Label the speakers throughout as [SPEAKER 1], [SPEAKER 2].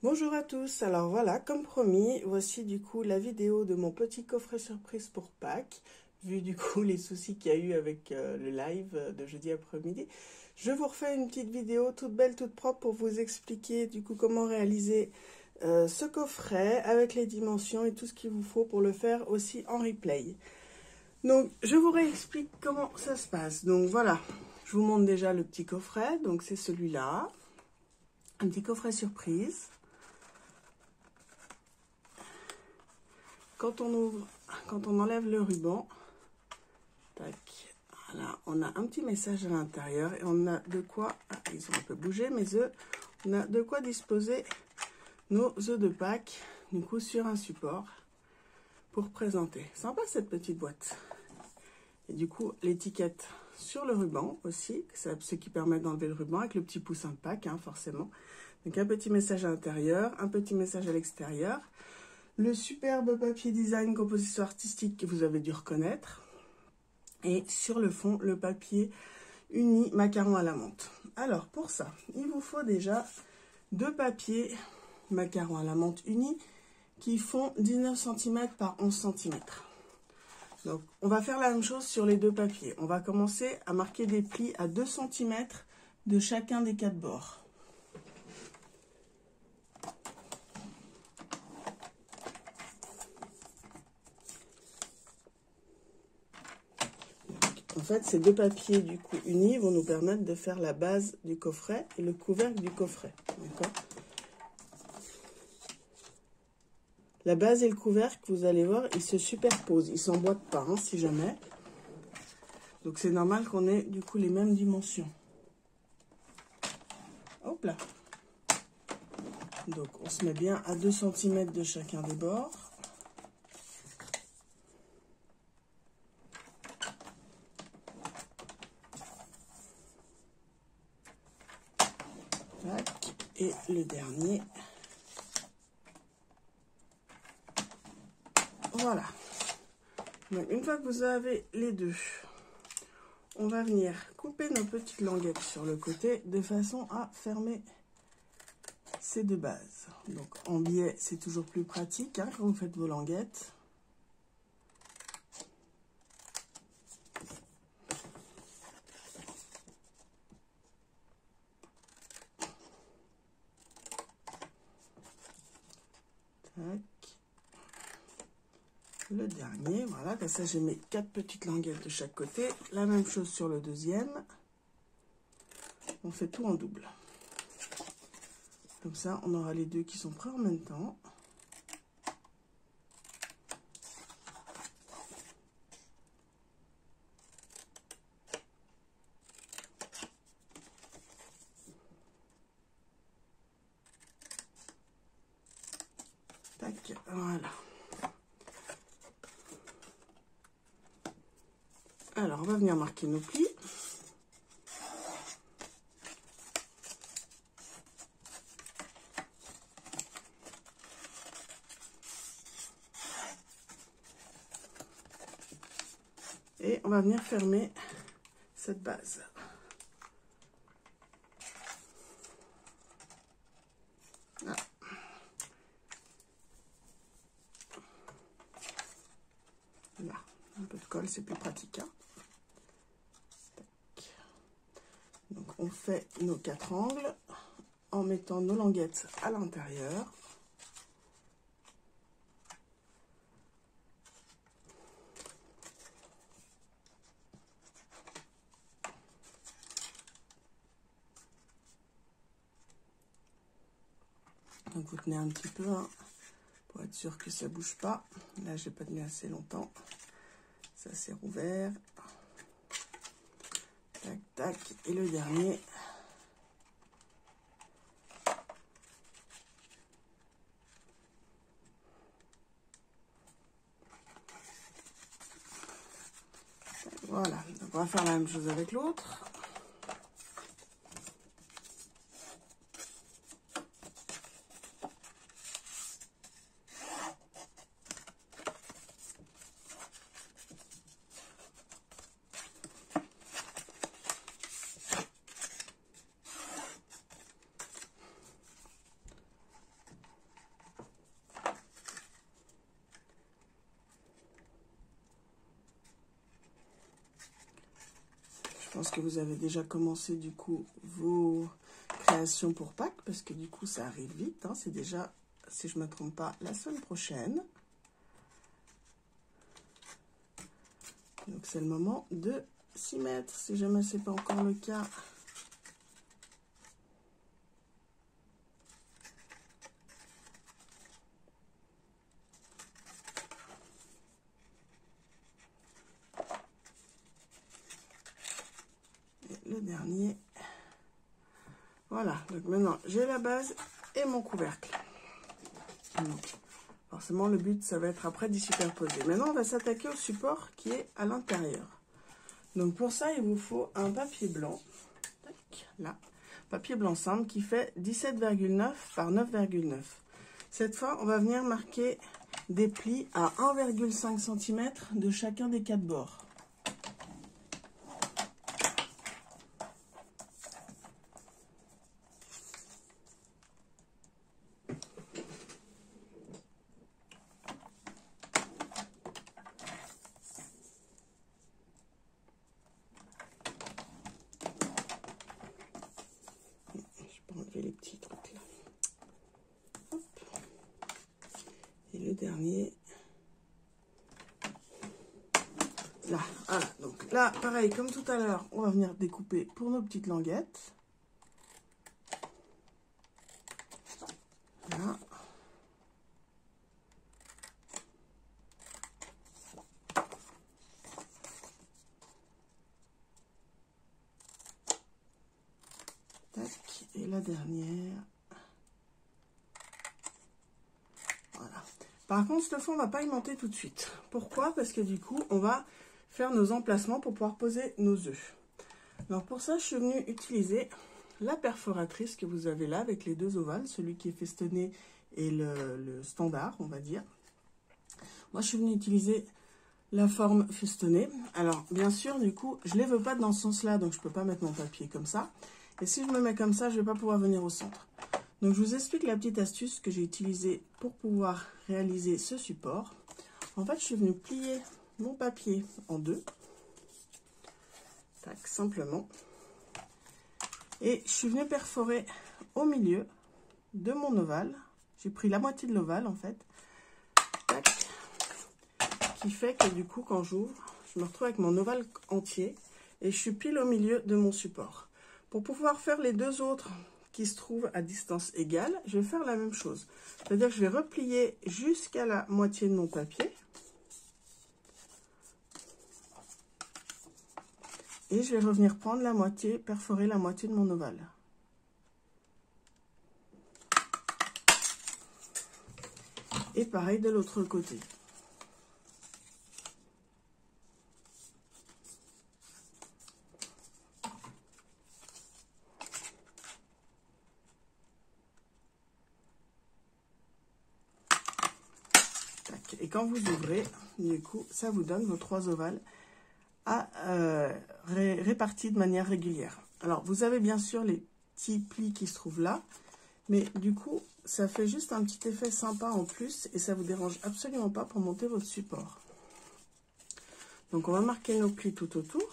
[SPEAKER 1] Bonjour à tous, alors voilà, comme promis, voici du coup la vidéo de mon petit coffret surprise pour Pâques. Vu du coup les soucis qu'il y a eu avec le live de jeudi après-midi, je vous refais une petite vidéo toute belle, toute propre pour vous expliquer du coup comment réaliser ce coffret avec les dimensions et tout ce qu'il vous faut pour le faire aussi en replay. Donc je vous réexplique comment ça se passe. Donc voilà, je vous montre déjà le petit coffret, donc c'est celui-là, un petit coffret surprise. Quand on ouvre, quand on enlève le ruban, tac, voilà, on a un petit message à l'intérieur et on a de quoi, ils ont un peu bougé mes œufs, on a de quoi disposer nos œufs de Pâques, du coup sur un support pour présenter. Sympa cette petite boîte. Et du coup l'étiquette sur le ruban aussi, ce qui permet d'enlever le ruban avec le petit poussin de Pâques, hein, forcément. Donc un petit message à l'intérieur, un petit message à l'extérieur. Le superbe papier design composition artistique que vous avez dû reconnaître. Et sur le fond, le papier uni macaron à la menthe. Alors, pour ça, il vous faut déjà deux papiers macaron à la menthe unis qui font 19 cm par 11 cm. Donc, on va faire la même chose sur les deux papiers. On va commencer à marquer des plis à 2 cm de chacun des quatre bords. En fait, ces deux papiers du coup unis vont nous permettre de faire la base du coffret et le couvercle du coffret. D'accord ? La base et le couvercle, vous allez voir, ils se superposent. Ils ne s'emboîtent pas, hein, si jamais. Donc, c'est normal qu'on ait du coup les mêmes dimensions. Hop là. Donc, on se met bien à 2 cm de chacun des bords. Tac. Et le dernier. Voilà. Donc, une fois que vous avez les deux, on va venir couper nos petites languettes sur le côté de façon à fermer ces deux bases. Donc, en biais, c'est toujours plus pratique hein, quand vous faites vos languettes. Tac. Le dernier, voilà, comme ça j'ai mes 4 petites languettes de chaque côté. La même chose sur le deuxième. On fait tout en double. Comme ça, on aura les deux qui sont prêts en même temps. Tac, voilà. Alors, on va venir marquer nos plis. Et on va venir fermer cette base. Là. Là. Un peu de colle, c'est plus pratique. Hein. Donc, on fait nos 4 angles en mettant nos languettes à l'intérieur. Donc, vous tenez un petit peu hein, pour être sûr que ça ne bouge pas. Là, j'ai pas tenu assez longtemps. Ça s'est rouvert. Tac, tac. Et le dernier. Voilà. Donc, on va faire la même chose avec l'autre. pense que vous avez déjà commencé du coup vos créations pour Pâques, parce que du coup ça arrive vite, hein. C'est déjà, si je ne me trompe pas, la semaine prochaine. Donc c'est le moment de s'y mettre, si jamais ce n'est pas encore le cas. Et le dernier. Voilà, donc maintenant j'ai la base et mon couvercle. Donc, forcément le but ça va être après d'y superposer. Maintenant on va s'attaquer au support qui est à l'intérieur. Donc pour ça il vous faut un papier blanc. Tac, là. Papier blanc simple qui fait 17,9 par 9,9. Cette fois, on va venir marquer des plis à 1,5 cm de chacun des 4 bords. Les petits trucs là. Hop. Et le dernier là, voilà. Donc là pareil comme tout à l'heure, on va venir découper pour nos petites languettes. Là. Tac. Et la dernière. Voilà. Par contre, cette fois, on ne va pas aimanter tout de suite. Pourquoi? Parce que du coup, on va faire nos emplacements pour pouvoir poser nos œufs. Alors pour ça, je suis venue utiliser la perforatrice que vous avez là avec les deux ovales, celui qui est festonné et le standard, on va dire. Moi, je suis venue utiliser la forme festonnée. Alors, bien sûr, du coup, je ne les veux pas dans ce sens-là, donc je ne peux pas mettre mon papier comme ça. Et si je me mets comme ça, je ne vais pas pouvoir venir au centre. Donc, je vous explique la petite astuce que j'ai utilisée pour pouvoir réaliser ce support. En fait, je suis venue plier mon papier en deux. Tac, simplement. Et je suis venue perforer au milieu de mon ovale. J'ai pris la moitié de l'ovale, en fait. Tac. Qui fait que, du coup, quand j'ouvre, je me retrouve avec mon ovale entier. Et je suis pile au milieu de mon support. Pour pouvoir faire les deux autres qui se trouvent à distance égale, je vais faire la même chose. C'est-à-dire que je vais replier jusqu'à la moitié de mon papier. Et je vais revenir prendre la moitié, perforer la moitié de mon ovale. Et pareil de l'autre côté. Et quand vous ouvrez, du coup, ça vous donne vos trois ovales répartis de manière régulière. Alors, vous avez bien sûr les petits plis qui se trouvent là, mais du coup, ça fait juste un petit effet sympa en plus et ça ne vous dérange absolument pas pour monter votre support. Donc, on va marquer nos plis tout autour,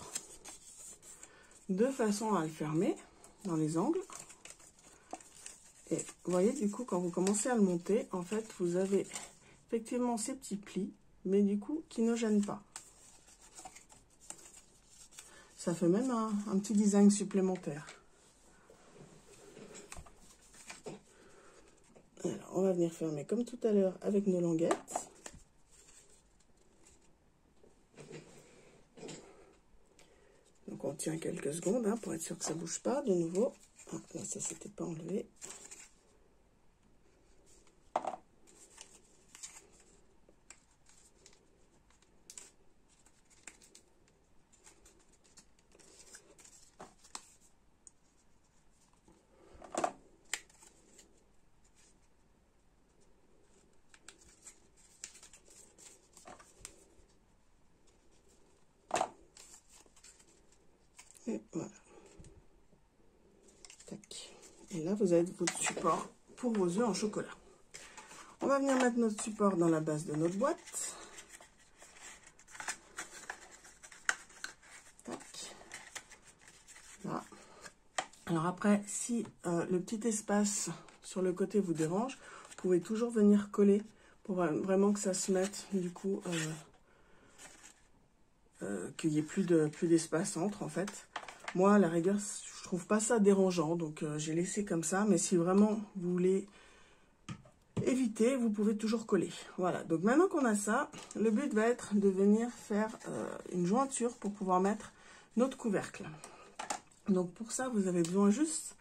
[SPEAKER 1] de façon à le fermer dans les angles. Et vous voyez, du coup, quand vous commencez à le monter, en fait, vous avez effectivement ces petits plis, mais du coup, qui ne gênent pas. Ça fait même un petit design supplémentaire. Alors, on va venir fermer comme tout à l'heure avec nos languettes. Donc, on tient quelques secondes hein, pour être sûr que ça ne bouge pas de nouveau. Ah, là, ça ne s'était pas enlevé. Et voilà. Tac. Et là, vous avez votre support pour vos œufs en chocolat. On va venir mettre notre support dans la base de notre boîte. Tac. Alors après, si le petit espace sur le côté vous dérange, vous pouvez toujours venir coller pour vraiment que ça se mette, du coup, qu'il n'y ait plus d'espace entre, en fait. Moi, à la rigueur, je trouve pas ça dérangeant, donc j'ai laissé comme ça. Mais si vraiment vous voulez éviter, vous pouvez toujours coller. Voilà, donc maintenant qu'on a ça, le but va être de venir faire une jointure pour pouvoir mettre notre couvercle. Donc pour ça, vous avez besoin juste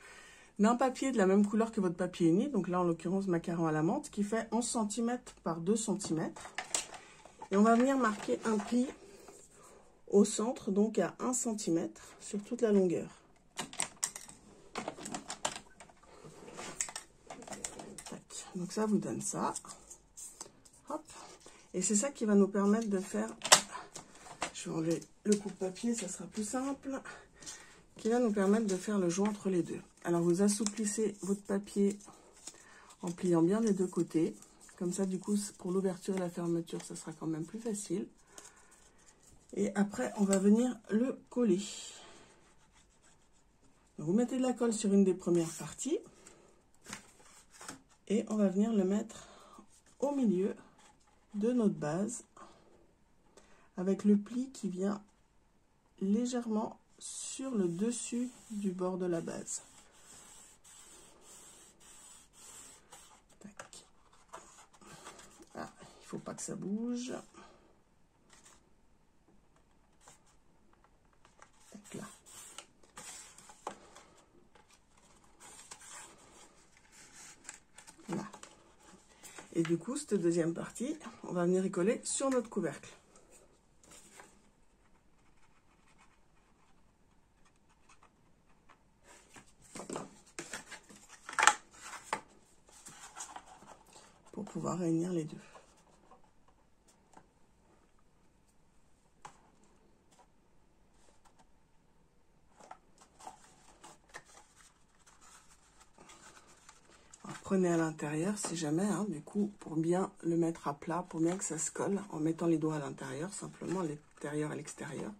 [SPEAKER 1] d'un papier de la même couleur que votre papier uni. Donc là, en l'occurrence, macaron à la menthe, qui fait 11 cm par 2 cm. Et on va venir marquer un pli au centre, donc à 1 cm sur toute la longueur. Tac. Donc ça vous donne ça. Hop. Et c'est ça qui va nous permettre de faire... Je vais enlever le coupe-papier, ça sera plus simple. Qui va nous permettre de faire le joint entre les deux. Alors vous assouplissez votre papier en pliant bien les deux côtés. Comme ça, du coup, pour l'ouverture et la fermeture, ça sera quand même plus facile. Et après, on va venir le coller. Donc, vous mettez de la colle sur une des premières parties. Et on va venir le mettre au milieu de notre base. Avec le pli qui vient légèrement sur le dessus du bord de la base. Tac. Ah, il ne faut pas que ça bouge. Tac, là. Là. Et du coup, cette deuxième partie, on va venir y coller sur notre couvercle. Pour pouvoir réunir les deux. Alors, prenez à l'intérieur si jamais, hein, du coup, pour bien le mettre à plat, pour bien que ça se colle, en mettant les doigts à l'intérieur, simplement à l'intérieur et l'extérieur.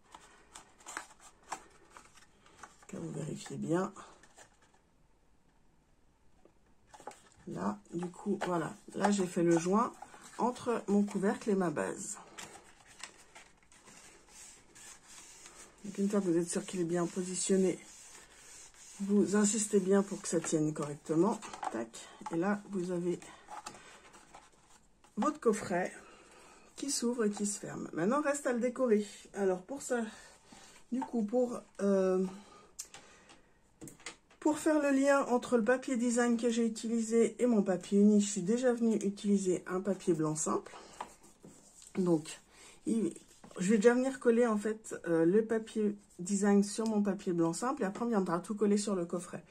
[SPEAKER 1] Vous vérifiez bien. Là, du coup, voilà. Là, j'ai fait le joint entre mon couvercle et ma base. Donc, une fois que vous êtes sûr qu'il est bien positionné, vous insistez bien pour que ça tienne correctement. Tac. Et là, vous avez votre coffret qui s'ouvre et qui se ferme. Maintenant, reste à le décorer. Alors, pour ça, du coup, pour faire le lien entre le papier design que j'ai utilisé et mon papier uni, je suis déjà venue utiliser un papier blanc simple. Donc, je vais déjà venir coller en fait le papier design sur mon papier blanc simple et après on viendra tout coller sur le coffret.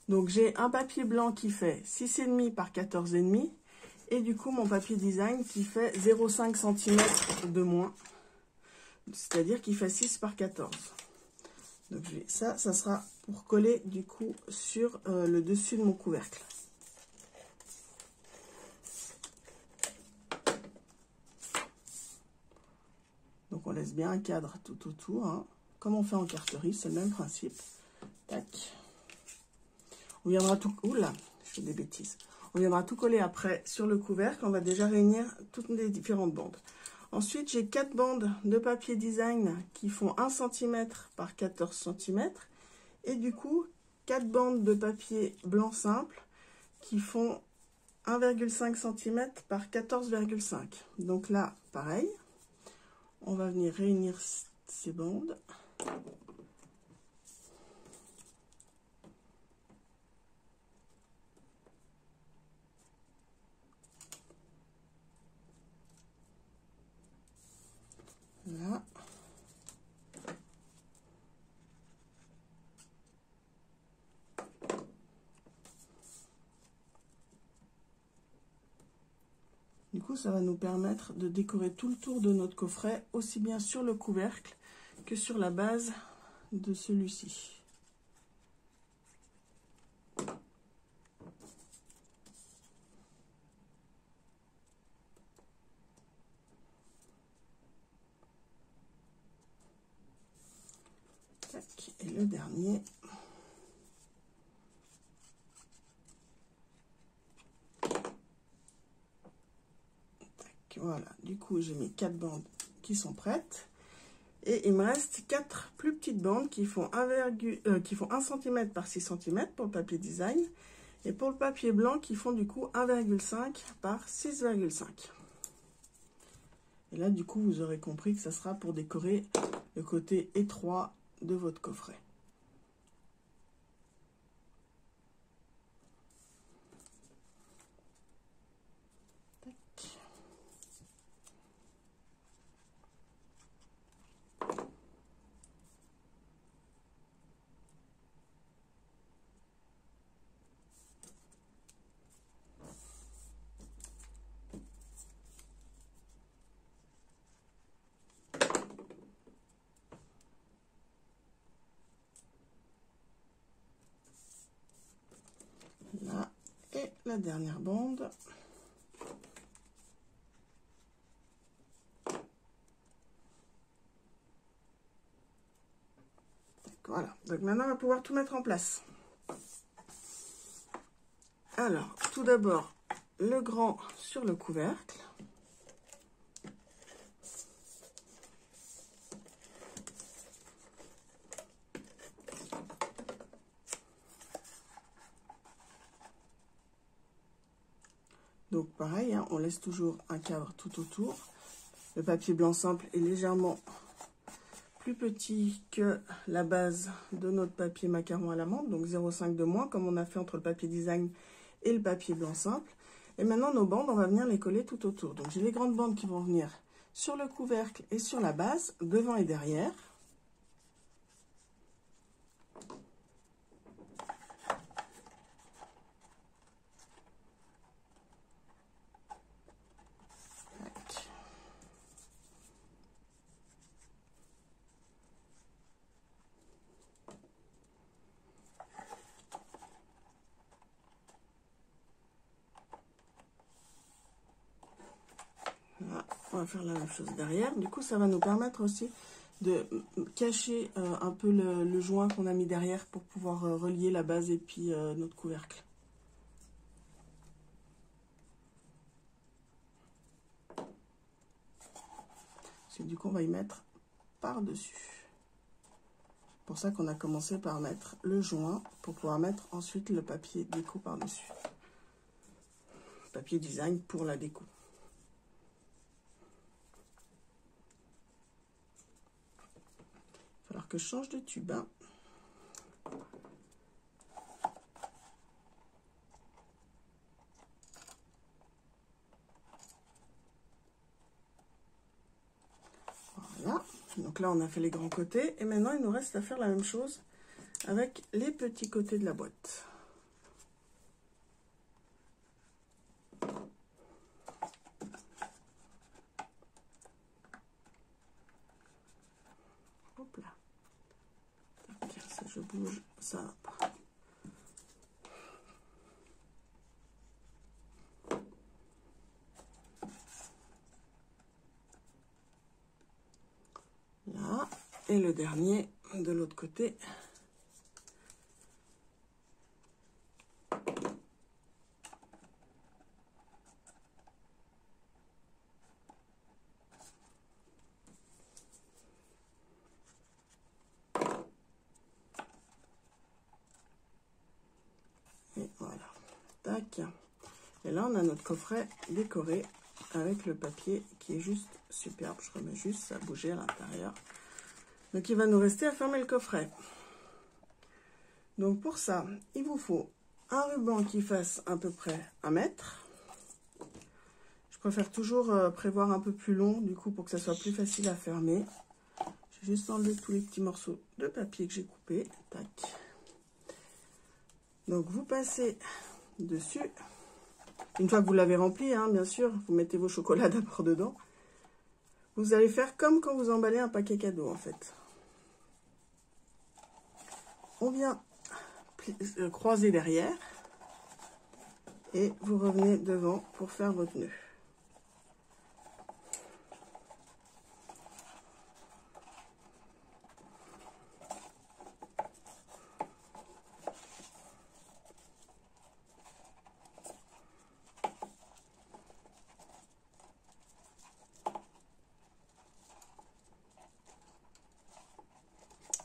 [SPEAKER 1] Donc, j'ai un papier blanc qui fait 6,5 par 14,5 et du coup mon papier design qui fait 0,5 cm de moins, c'est-à-dire qu'il fait 6 par 14. Donc, ça sera pour coller du coup sur le dessus de mon couvercle. Donc, on laisse bien un cadre tout autour, hein, comme on fait en carterie, c'est le même principe. Tac. On viendra tout... Oula, je fais des bêtises. On viendra tout coller après sur le couvercle. On va déjà réunir toutes les différentes bandes. Ensuite, j'ai 4 bandes de papier design qui font 1 cm par 14 cm. Et du coup, 4 bandes de papier blanc simple qui font 1,5 cm par 14,5. Donc là, pareil, on va venir réunir ces bandes. Là. Du coup, ça va nous permettre de décorer tout le tour de notre coffret, aussi bien sur le couvercle que sur la base de celui-ci. Et le dernier. Voilà, du coup, j'ai mis 4 bandes qui sont prêtes. Et il me reste 4 plus petites bandes qui font 1 cm par 6 cm pour le papier design. Et pour le papier blanc, qui font du coup 1,5 par 6,5. Et là, du coup, vous aurez compris que ça sera pour décorer le côté étroit de votre coffret. Là, et la dernière bande. Voilà, donc maintenant on va pouvoir tout mettre en place. Alors, tout d'abord, le grand sur le couvercle. Donc pareil, hein, on laisse toujours un cadre tout autour. Le papier blanc simple est légèrement plus petit que la base de notre papier macaron à l'amande, donc 0,5 de moins, comme on a fait entre le papier design et le papier blanc simple. Et maintenant, nos bandes, on va venir les coller tout autour. Donc j'ai les grandes bandes qui vont venir sur le couvercle et sur la base, devant et derrière. Voilà, on va faire la même chose derrière. Du coup, ça va nous permettre aussi de cacher un peu le joint qu'on a mis derrière pour pouvoir relier la base et puis notre couvercle. Du coup, on va y mettre par-dessus. C'est pour ça qu'on a commencé par mettre le joint pour pouvoir mettre ensuite le papier déco par-dessus. Papier design pour la déco. Il va falloir que je change de tube. Hein. Voilà. Donc là, on a fait les grands côtés. Et maintenant, il nous reste à faire la même chose avec les petits côtés de la boîte. Hop là. Okay, ça, je bouge ça. Là. Et le dernier de l'autre côté. Et voilà. Tac. Et là, on a notre coffret décoré avec le papier qui est juste superbe. Je remets juste ça à bouger à l'intérieur. Donc, il va nous rester à fermer le coffret. Donc, pour ça, il vous faut un ruban qui fasse à peu près 1 mètre. Je préfère toujours prévoir un peu plus long, du coup, pour que ça soit plus facile à fermer. Je vais juste enlever tous les petits morceaux de papier que j'ai coupés. Tac. Donc, vous passez dessus. Une fois que vous l'avez rempli, hein, bien sûr, vous mettez vos chocolats d'abord dedans. Vous allez faire comme quand vous emballez un paquet cadeau, en fait. On vient croiser derrière et vous revenez devant pour faire votre nœud.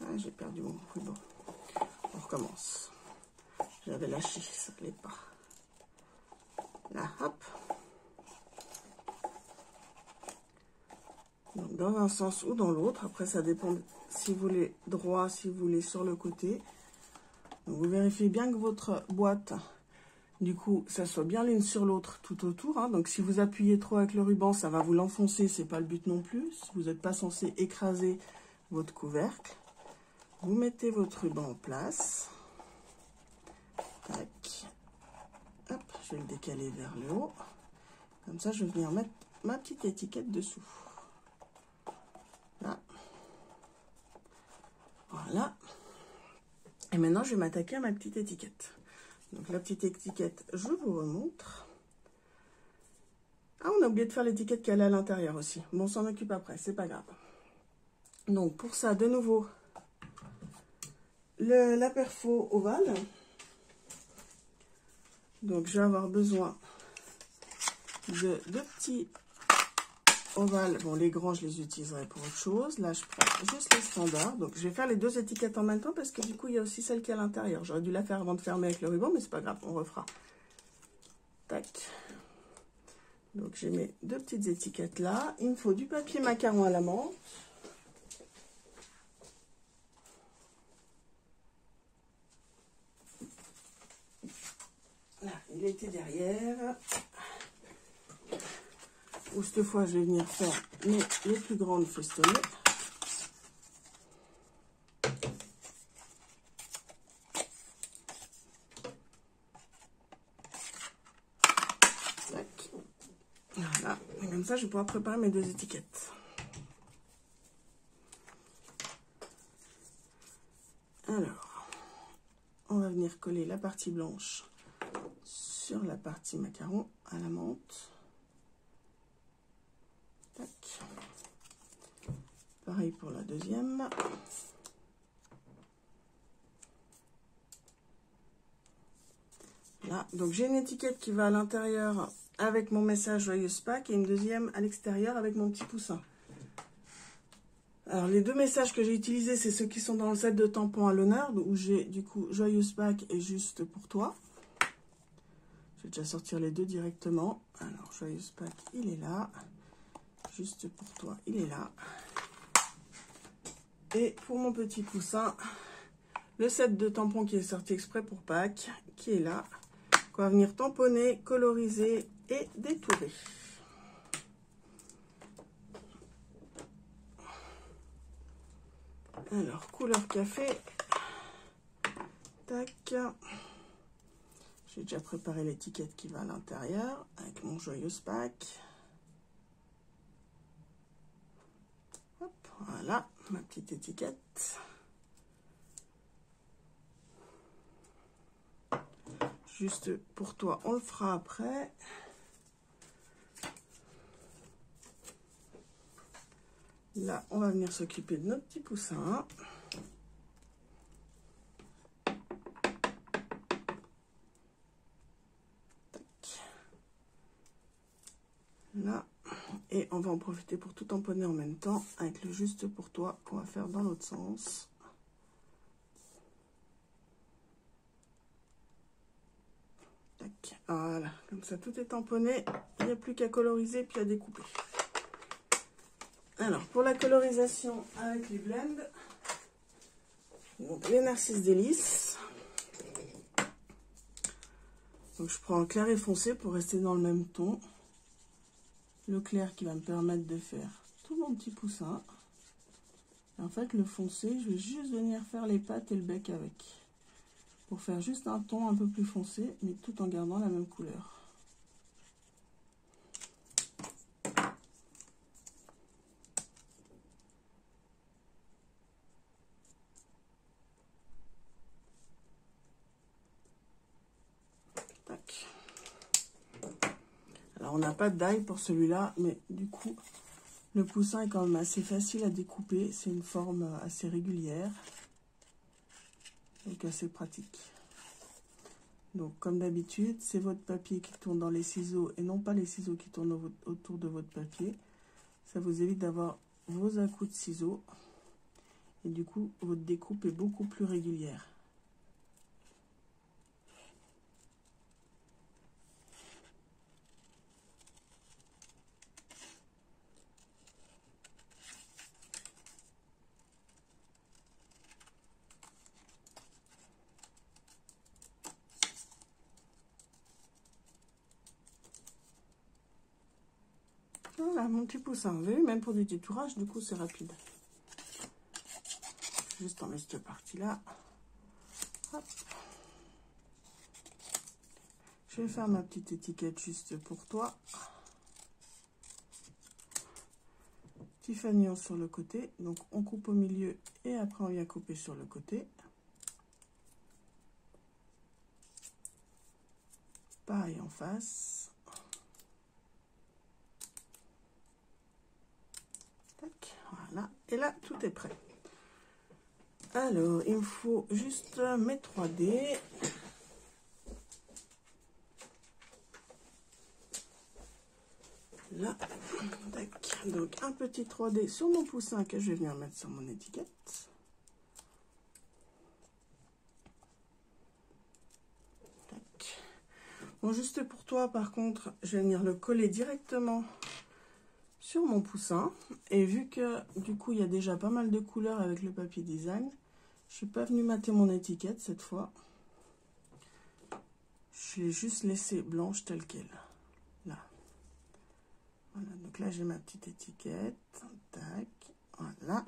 [SPEAKER 1] Ah, j'ai perdu mon ruban. On recommence. J'avais lâché, ça ne plaît pas. Là, hop. Donc, dans un sens ou dans l'autre. Après, ça dépend si vous voulez droit, si vous voulez sur le côté. Donc, vous vérifiez bien que votre boîte, du coup, ça soit bien l'une sur l'autre tout autour. Hein. Donc, si vous appuyez trop avec le ruban, ça va vous l'enfoncer. C'est pas le but non plus. Vous n'êtes pas censé écraser votre couvercle. Vous mettez votre ruban en place. Tac. Hop, je vais le décaler vers le haut. Comme ça, je vais venir mettre ma petite étiquette dessous. Là. Voilà. Et maintenant, je vais m'attaquer à ma petite étiquette. Donc, la petite étiquette, je vous remontre. Ah, on a oublié de faire l'étiquette qui est à l'intérieur aussi. Bon, on s'en occupe après, c'est pas grave. Donc, pour ça, de nouveau, la perfo ovale. Donc, je vais avoir besoin de deux petits ovales. Bon, les grands, je les utiliserai pour autre chose. Là, je prends juste les standards. Donc, je vais faire les deux étiquettes en même temps parce que du coup, il y a aussi celle qui est à l'intérieur. J'aurais dû la faire avant de fermer avec le ruban, mais c'est pas grave, on refera. Tac. Donc, j'ai mes deux petites étiquettes là. Il me faut du papier macaron à la menthe. Là, il était derrière. Ou cette fois, je vais venir faire les plus grandes festonnées. Tac. Voilà. Et comme ça, je vais pouvoir préparer mes deux étiquettes. Alors, on va venir coller la partie blanche sur la partie macaron à la menthe. Tac. Pareil pour la deuxième. Là, donc j'ai une étiquette qui va à l'intérieur avec mon message Joyeuse Pâques et une deuxième à l'extérieur avec mon petit poussin. Alors les deux messages que j'ai utilisés, c'est ceux qui sont dans le set de tampons à l'honneur, où j'ai du coup Joyeuse Pâques et Juste pour toi. Je vais déjà sortir les deux directement. Alors Joyeuse Pâques, il est là. Juste pour toi, il est là. Et pour mon petit poussin, le set de tampons qui est sorti exprès pour Pâques, qui est là. On va venir tamponner, coloriser et détourer. Alors, couleur café. Tac. J'ai déjà préparé l'étiquette qui va à l'intérieur avec mon Joyeuse Pâques. Hop, voilà, ma petite étiquette. Juste pour toi, on le fera après. Là, on va venir s'occuper de notre petit poussin. Tac. Là, et on va en profiter pour tout tamponner en même temps avec le Juste pour toi qu'on va faire dans l'autre sens. Tac. Voilà, comme ça tout est tamponné, il n'y a plus qu'à coloriser puis à découper. Alors, pour la colorisation avec les blends, donc les Narcisses Délices. Donc, je prends un clair et foncé pour rester dans le même ton. Le clair qui va me permettre de faire tout mon petit poussin. Et en fait, le foncé, je vais juste venir faire les pattes et le bec avec. Pour faire juste un ton un peu plus foncé, mais tout en gardant la même couleur. Tac. Alors, on n'a pas de die pour celui-là, mais du coup, le poussin est quand même assez facile à découper. C'est une forme assez régulière. Donc, assez pratique. Donc, comme d'habitude, c'est votre papier qui tourne dans les ciseaux et non pas les ciseaux qui tournent autour de votre papier. Ça vous évite d'avoir vos à-coups de ciseaux. Et du coup, votre découpe est beaucoup plus régulière. Voilà, mon petit poussin. Vous voyez, même pour du détourage, du coup, c'est rapide. Juste enlever cette partie-là. Hop. Je vais faire ma petite étiquette juste pour toi. Petit fanion sur le côté. Donc, on coupe au milieu et après, on vient couper sur le côté. Pareil en face. Tac, voilà. Et là, tout est prêt. Alors, il me faut juste mes 3D. Là, tac. Donc, un petit 3D sur mon poussin que je vais venir mettre sur mon étiquette. Tac. Bon, juste pour toi, par contre, je vais venir le coller directement sur mon poussin. Et vu que, du coup, il y a déjà pas mal de couleurs avec le papier design, je suis pas venue mater mon étiquette cette fois. Je l'ai juste laissée blanche telle qu'elle. Là. Voilà, donc là, j'ai ma petite étiquette. Tac, voilà.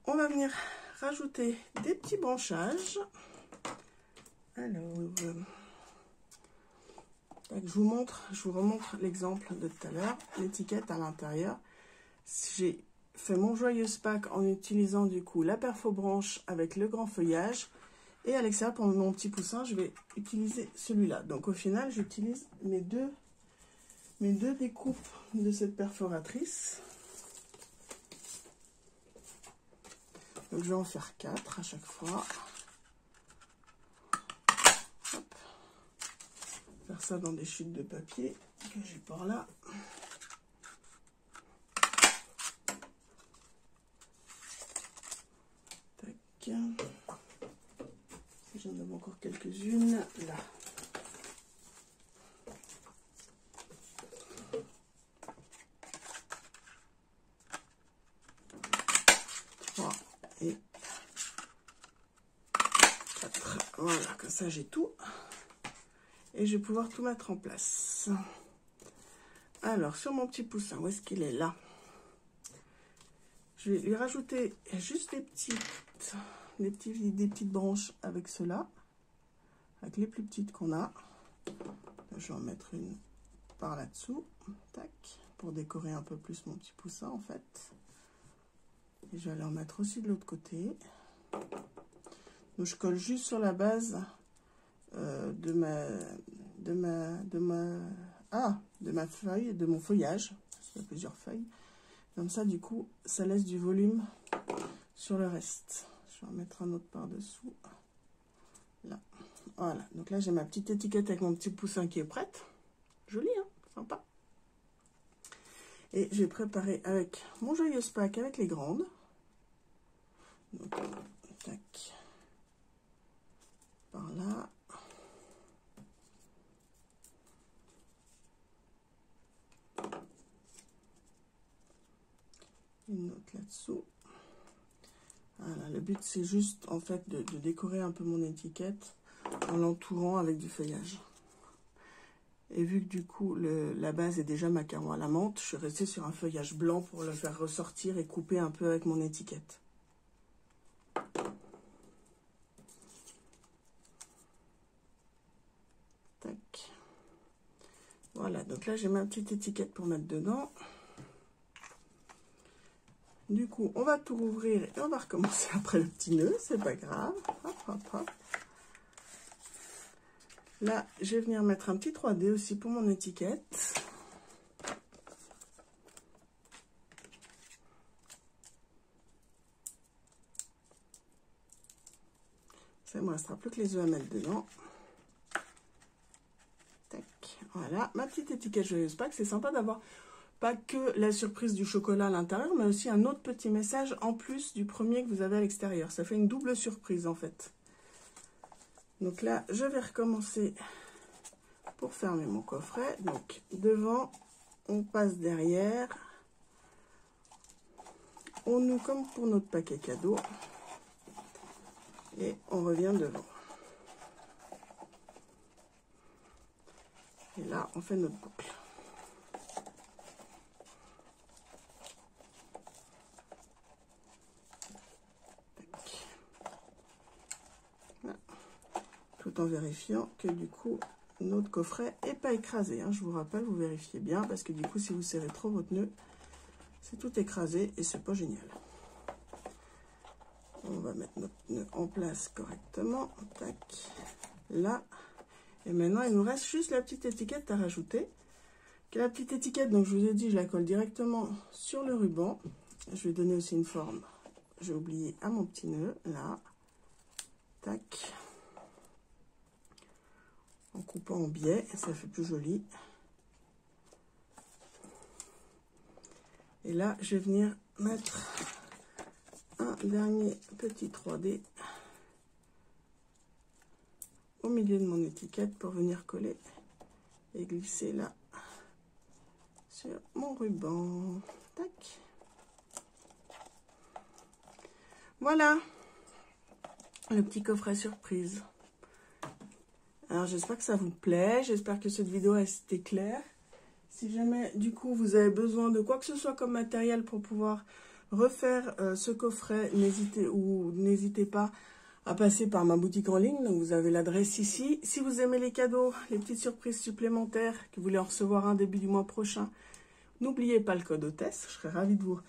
[SPEAKER 1] On va venir rajouter des petits branchages. Alors, tac, je vous remontre l'exemple de tout à l'heure. L'étiquette à l'intérieur. J'ai fait mon joyeuse Pâques en utilisant du coup la perfo-branche avec le grand feuillage. Et à l'extérieur, pour mon petit poussin, je vais utiliser celui-là. Donc au final, j'utilise mes deux découpes de cette perforatrice. Donc je vais en faire 4 à chaque fois. Hop. Faire ça dans des chutes de papier que j'ai par là. Tac. J'en ai encore quelques-unes là. Et 4. Voilà, comme ça j'ai tout. Et je vais pouvoir tout mettre en place. Alors, sur mon petit poussin, où est-ce qu'il est là? Je vais lui rajouter juste des petites branches avec cela. Avec les plus petites qu'on a. Là, je vais en mettre une par là-dessous. Tac. Pour décorer un peu plus mon petit poussin, en fait. Et je vais aller en mettre aussi de l'autre côté. Donc je colle juste sur la base de ma feuille, de mon feuillage. Parce qu'il y a plusieurs feuilles. Comme ça, du coup, ça laisse du volume sur le reste. Je vais en mettre un autre par-dessous. Là. Voilà. Donc là, j'ai ma petite étiquette avec mon petit poussin qui est prête. Jolie, hein? Sympa. Et je vais préparer avec mon joyeuse Pâques avec les grandes. Donc, tac. Par là. Une autre là-dessous. Voilà, le but c'est juste en fait de décorer un peu mon étiquette en l'entourant avec du feuillage. Et vu que du coup la base est déjà macaron à la menthe, je suis restée sur un feuillage blanc pour le faire ressortir et couper un peu avec mon étiquette. Tac. Voilà, donc là j'ai ma petite étiquette pour mettre dedans. Du coup, on va tout rouvrir et on va recommencer après le petit nœud, c'est pas grave. Hop, hop, hop. Là, je vais venir mettre un petit 3D aussi pour mon étiquette. Ça, il ne me restera plus que les œufs à mettre dedans. Tac, voilà, ma petite étiquette joyeuse Pâques. C'est sympa d'avoir pas que la surprise du chocolat à l'intérieur, mais aussi un autre petit message en plus du premier que vous avez à l'extérieur. Ça fait une double surprise en fait. Donc là, je vais recommencer pour fermer mon coffret. Donc devant, on passe derrière. On noue comme pour notre paquet cadeau. Et on revient devant. Et là, on fait notre boucle. Tout en vérifiant que du coup notre coffret n'est pas écrasé, hein. Je vous rappelle, vous vérifiez bien parce que du coup si vous serrez trop votre nœud, c'est tout écrasé et c'est pas génial. On va mettre notre nœud en place correctement, tac, là, et maintenant il nous reste juste la petite étiquette à rajouter. La petite étiquette, donc je vous ai dit, je la colle directement sur le ruban. Je vais donner aussi une forme, j'ai oublié, à mon petit nœud, là, tac. En coupant en biais, ça fait plus joli. Et là, je vais venir mettre un dernier petit 3D au milieu de mon étiquette pour venir coller et glisser là sur mon ruban. Tac. Voilà le petit coffret surprise. Alors j'espère que ça vous plaît, j'espère que cette vidéo a été claire. Si jamais du coup vous avez besoin de quoi que ce soit comme matériel pour pouvoir refaire ce coffret, n'hésitez pas à passer par ma boutique en ligne. Donc vous avez l'adresse ici. Si vous aimez les cadeaux, les petites surprises supplémentaires, que vous voulez en recevoir un début du mois prochain, n'oubliez pas le code hôtesse, je serai ravie de vous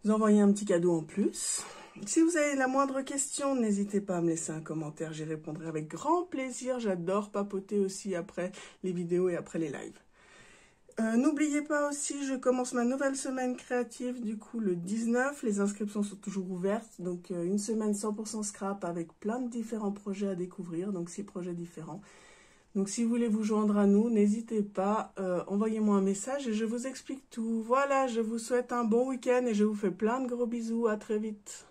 [SPEAKER 1] envoyer un petit cadeau en plus. Si vous avez la moindre question, n'hésitez pas à me laisser un commentaire, j'y répondrai avec grand plaisir. J'adore papoter aussi après les vidéos et après les lives. N'oubliez pas aussi, je commence ma nouvelle semaine créative, du coup le 19, les inscriptions sont toujours ouvertes, donc une semaine 100% scrap avec plein de différents projets à découvrir, donc 6 projets différents. Donc si vous voulez vous joindre à nous, n'hésitez pas, envoyez-moi un message et je vous explique tout. Voilà, je vous souhaite un bon week-end et je vous fais plein de gros bisous, à très vite.